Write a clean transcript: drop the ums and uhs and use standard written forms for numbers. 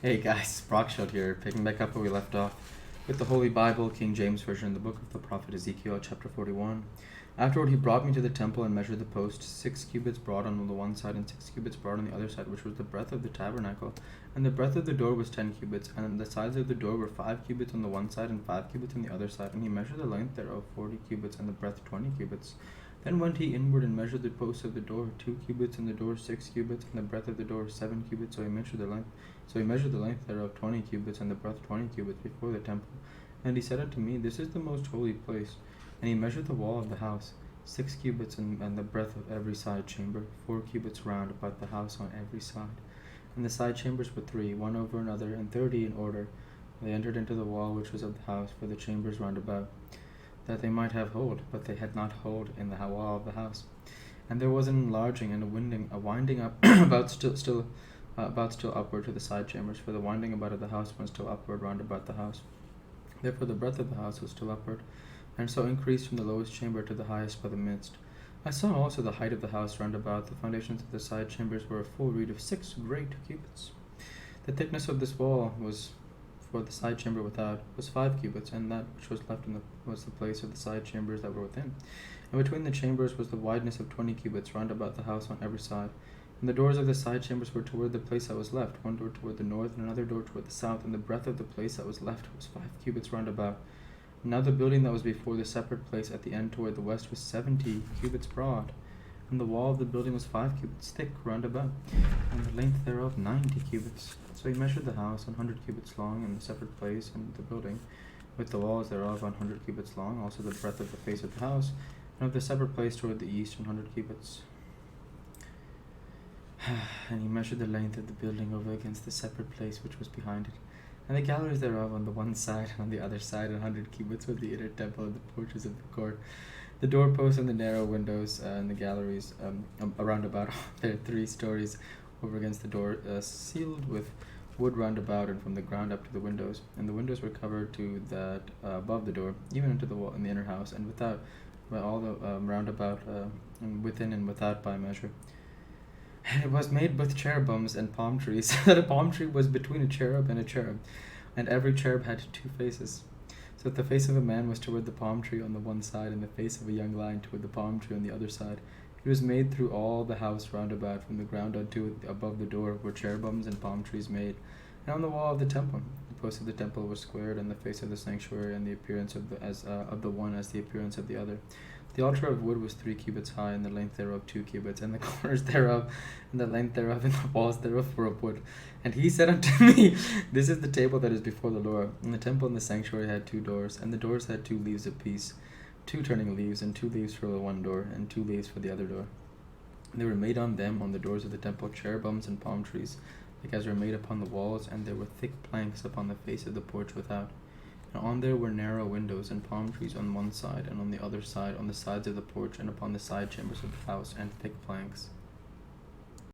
Hey guys, Brockshot here, picking back up where we left off with the Holy Bible, King James Version, the book of the prophet Ezekiel, chapter 41. Afterward he brought me to the temple and measured the post, 6 cubits broad on the one side and 6 cubits broad on the other side, which was the breadth of the tabernacle. And the breadth of the door was 10 cubits, and the sides of the door were 5 cubits on the one side and 5 cubits on the other side. And he measured the length thereof 40 cubits, and the breadth 20 cubits. Then went he inward and measured the posts of the door, 2 cubits, and the door 6 cubits, and the breadth of the door 7 cubits. So he measured the length thereof 20 cubits, and the breadth 20 cubits before the temple. And he said unto me, This is the most holy place. And he measured the wall of the house, 6 cubits, and the breadth of every side chamber, 4 cubits round about the house on every side. And the side chambers were 3, one over another, and 30 in order. They entered into the wall which was of the house, for the chambers round about, that they might have hold, but they had not hold in the wall of the house. And there was an enlarging and a winding up about still upward to the side chambers, for the winding about of the house went still upward round about the house. Therefore the breadth of the house was still upward, and so increased from the lowest chamber to the highest by the midst. I saw also the height of the house round about. The foundations of the side chambers were a full reed of 6 great cubits. The thickness of this wall was for the side chamber without was 5 cubits, and that which was left was the place of the side chambers that were within. And between the chambers was the wideness of 20 cubits round about the house on every side. And the doors of the side chambers were toward the place that was left, one door toward the north, and another door toward the south, and the breadth of the place that was left was 5 cubits round about. Now the building that was before the separate place at the end toward the west was 70 cubits broad, and the wall of the building was 5 cubits thick round about, and the length thereof 90 cubits. So he measured the house 100 cubits long, and the separate place, and the building, with the walls thereof 100 cubits long, also the breadth of the face of the house, and of the separate place toward the east 100 cubits. And he measured the length of the building over against the separate place which was behind it, and the galleries thereof on the one side and on the other side 100 cubits with the inner temple and the porches of the court, the doorposts and the narrow windows and the galleries around about their 3 stories over against the door, sealed with wood round about and from the ground up to the windows. And the windows were covered to that above the door, even into the wall in the inner house, and without, by all the round about, and within and without by measure. And it was made with cherubims and palm trees, so that a palm tree was between a cherub, and every cherub had 2 faces. So that the face of a man was toward the palm tree on the one side, and the face of a young lion toward the palm tree on the other side. It was made through all the house round about, from the ground unto it above the door were cherubims and palm trees made. And on the wall of the temple, the posts of the temple were squared, and the face of the sanctuary, and the appearance of the one as the appearance of the other. The altar of wood was 3 cubits high, and the length thereof 2 cubits, and the corners thereof, and the length thereof, and the walls thereof were of wood. And he said unto me, This is the table that is before the Lord. And the temple and the sanctuary had 2 doors, and the doors had 2 leaves apiece, 2 turning leaves, and 2 leaves for the one door, and 2 leaves for the other door. And there were made on them, on the doors of the temple, cherubims and palm trees, like as were made upon the walls, and there were thick planks upon the face of the porch without. And on there were narrow windows and palm trees on one side, and on the other side, on the sides of the porch, and upon the side chambers of the house, and thick planks.